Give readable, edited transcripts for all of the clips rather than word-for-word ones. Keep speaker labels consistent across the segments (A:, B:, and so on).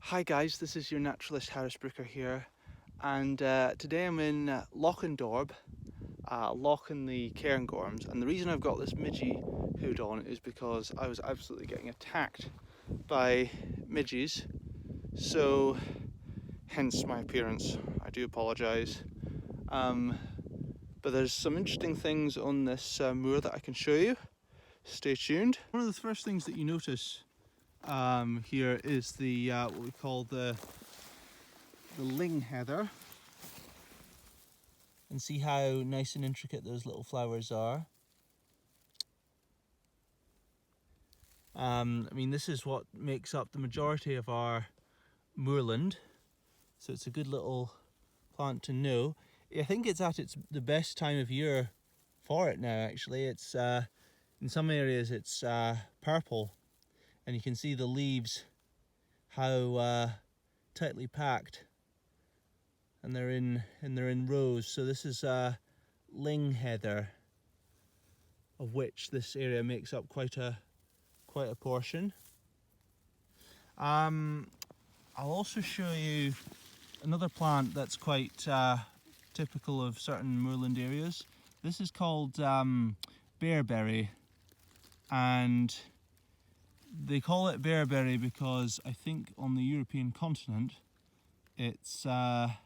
A: Hi guys, this is your naturalist Harris Brooker here, and today I'm in Lochindorb, loch in the Cairngorms, and the reason I've got this Midgy hood on is because I was absolutely getting attacked by midges, so hence my appearance. I do apologise, but there's some interesting things on this moor that I can show you. Stay tuned. One of the first things that you notice here is the what we call the ling heather, and see how nice and intricate those little flowers are. I mean, this is what makes up the majority of our moorland, so it's a good little plant to know. I think it's at the best time of year for it now. Actually, it's in some areas it's purple, and you can see the leaves how tightly packed, and they're in rows. So this is ling heather, of which this area makes up quite a portion. I'll also show you another plant that's quite typical of certain moorland areas. This is called bearberry, and they call it bearberry because I think on the European continent it's a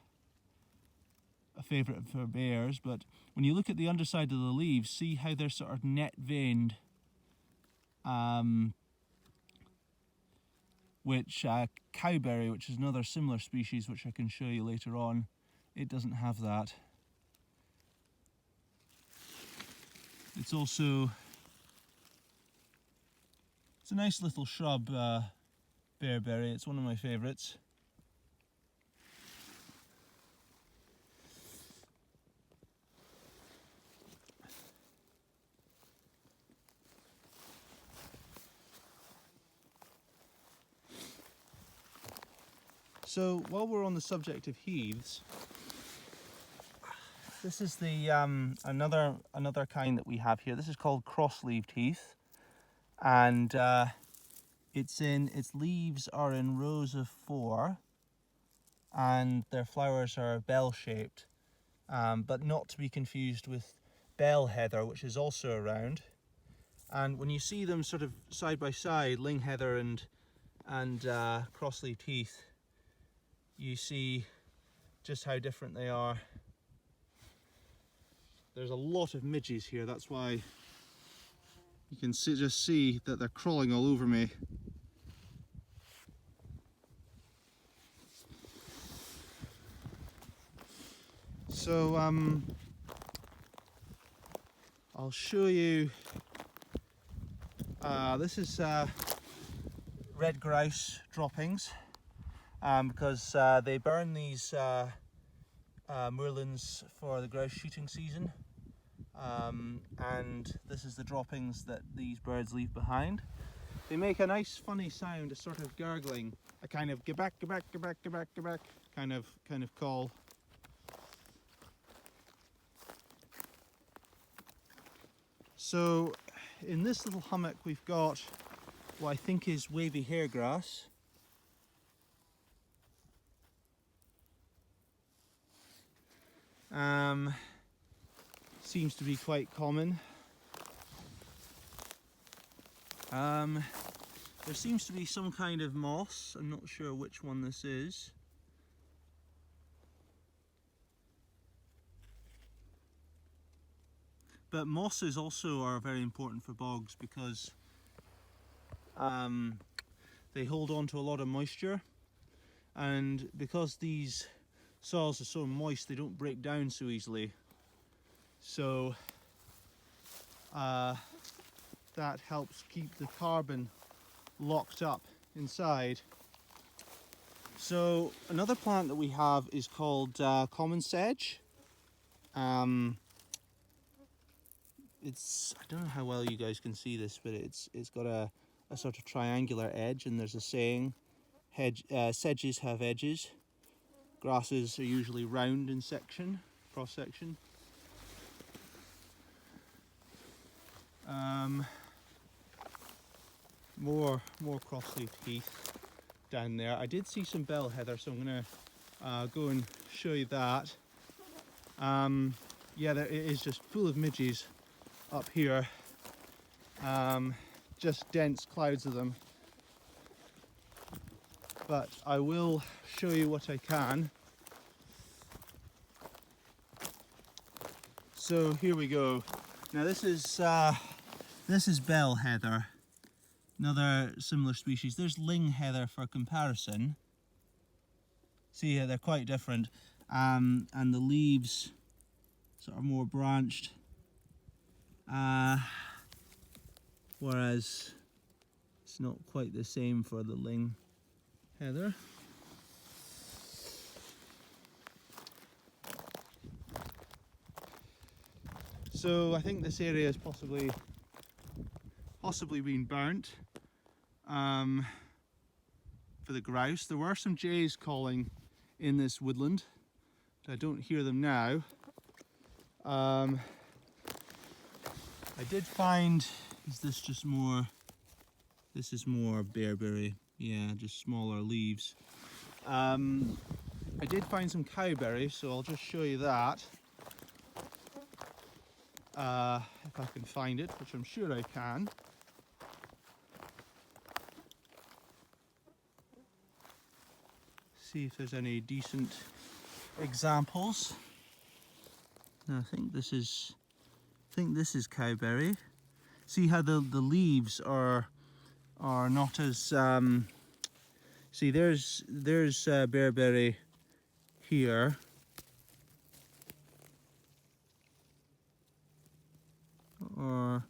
A: favourite for bears, but when you look at the underside of the leaves, see how they're sort of net veined, which cowberry, which is another similar species which I can show you later on, it doesn't have that. It's also, it's a nice little shrub, bearberry. It's one of my favourites. So while we're on the subject of heaths, this is the another kind that we have here. This is called cross-leaved heath, and its leaves are in rows of 4, and their flowers are bell-shaped, but not to be confused with bell heather, which is also around. And when you see them sort of side by side, ling heather and cross-leaved heath, you see just how different they are. There's a lot of midges here, that's why you can just see that they're crawling all over me. So I'll show you, this is red grouse droppings, because they burn these moorlands for the grouse shooting season, and this is the droppings that these birds leave behind. They make a nice funny sound, a sort of gurgling, a kind of gaback, gaback, gaback, gaback, gaback kind of call. So in this little hummock we've got what I think is wavy hairgrass. Seems to be quite common. There seems to be some kind of moss. I'm not sure which one this is. But mosses also are very important for bogs because they hold on to a lot of moisture, and because these soils are so moist, they don't break down so easily. So that helps keep the carbon locked up inside. So another plant that we have is called common sedge. It's, I don't know how well you guys can see this, but it's got a sort of triangular edge, and there's a saying, sedges have edges. Grasses are usually round in section, cross section. More cross-leaved heath. down there. I did see some bell heather, so I'm going to go and show you that. Yeah, it is just full of midges up here. Just dense clouds of them. But I will show you what I can. So here we go. Now this is bell heather, another similar species. There's ling heather for comparison. See, they're quite different, and the leaves sort of more branched, whereas it's not quite the same for the ling heather. So I think this area has possibly been burnt for the grouse. There were some jays calling in this woodland, but I don't hear them now. I did find, is this just more, this is more bearberry, yeah, just smaller leaves. I did find some cowberry, so I'll just show you that. If I can find it, which I'm sure I can. See if there's any decent examples. Now, I think this is cowberry. See how the leaves are not as see, there's bearberry here. Or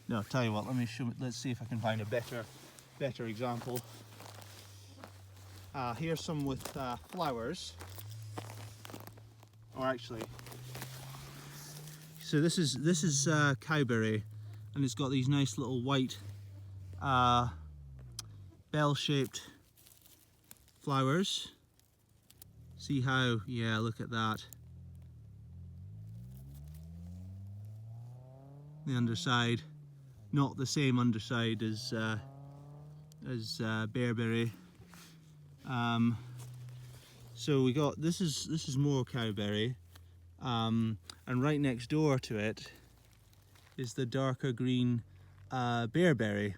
A: no, I'll tell you what, let's see if I can find a better example. Here's some with flowers. Or actually, so this is cowberry, and it's got these nice little white bell-shaped flowers. See how, yeah, look at that. The underside, not the same underside as bearberry. So we got, this is more cowberry, and right next door to it is the darker green bearberry.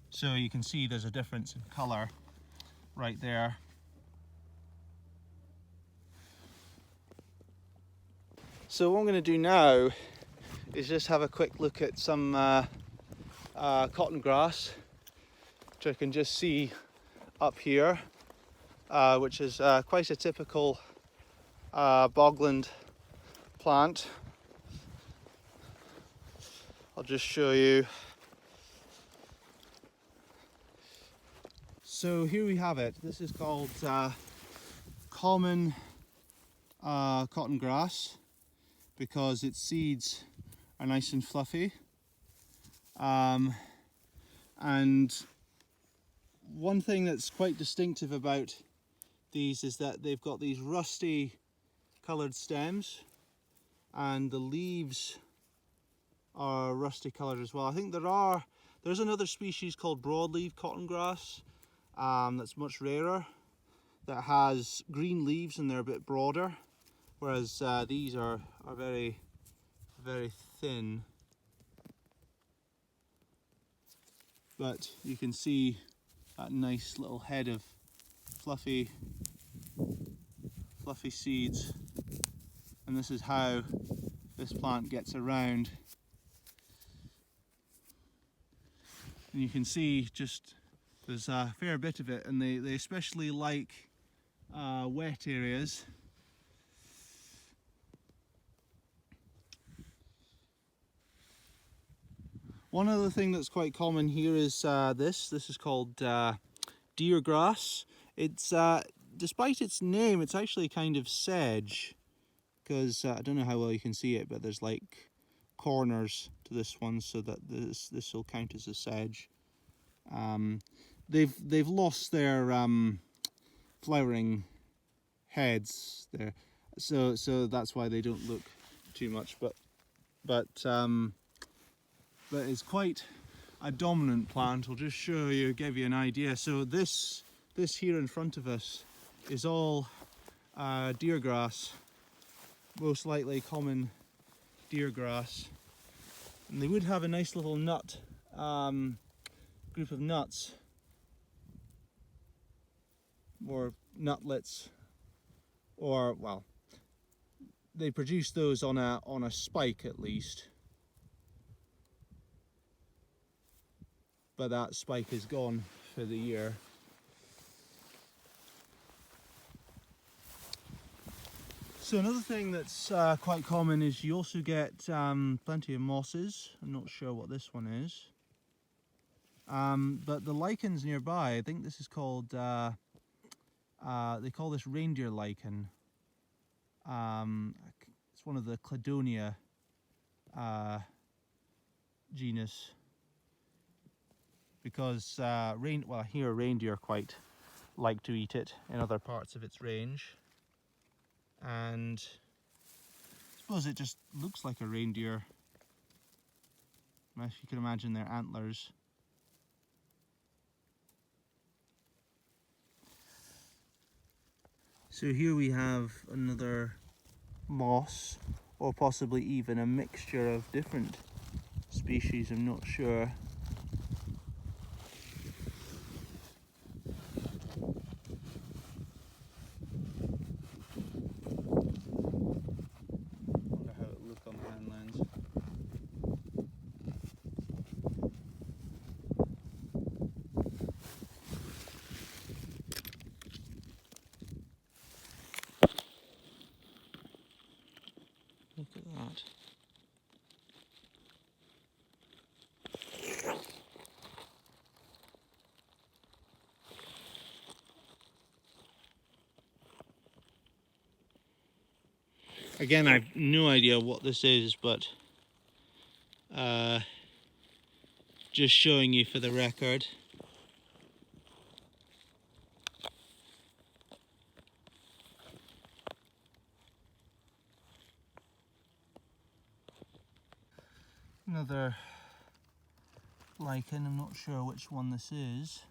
A: So you can see there's a difference in colour right there. So what I'm going to do now is just have a quick look at some cotton grass, which I can just see up here, which is quite a typical bogland plant. I'll just show you. So here we have it. This is called common cotton grass, because its seeds are nice and fluffy. And one thing that's quite distinctive about these is that they've got these rusty coloured stems, and the leaves are rusty coloured as well. I think there's another species called broadleaf cotton grass that's much rarer, that has green leaves and they're a bit broader, whereas these are very, very thin. But you can see that nice little head of fluffy seeds, and this is how this plant gets around. And you can see just there's a fair bit of it, and they especially like wet areas. One other thing that's quite common here is this is called deer grass. It's despite its name, it's actually kind of sedge, because I don't know how well you can see it, but there's like corners to this one, so that this will count as a sedge. They've lost their flowering heads there, so that's why they don't look too much. But but it's quite a dominant plant. I'll just show you, give you an idea. So this here in front of us is all deer grass, most likely common deer grass, and they would have a nice little nut group of nuts or nutlets, or well, they produce those on a spike at least, but that spike is gone for the year. So another thing that's quite common is you also get plenty of mosses. I'm not sure what this one is, but the lichens nearby, I think this is called, they call this reindeer lichen. It's one of the Cladonia genus, because well, here reindeer quite like to eat it in other parts of its range, and I suppose it just looks like a reindeer, if you can imagine their antlers. So here we have another moss, or possibly even a mixture of different species, I'm not sure. Wonder how it look on hand lens. Look at that. Again, I've no idea what this is, but just showing you for the record. Another lichen, I'm not sure which one this is.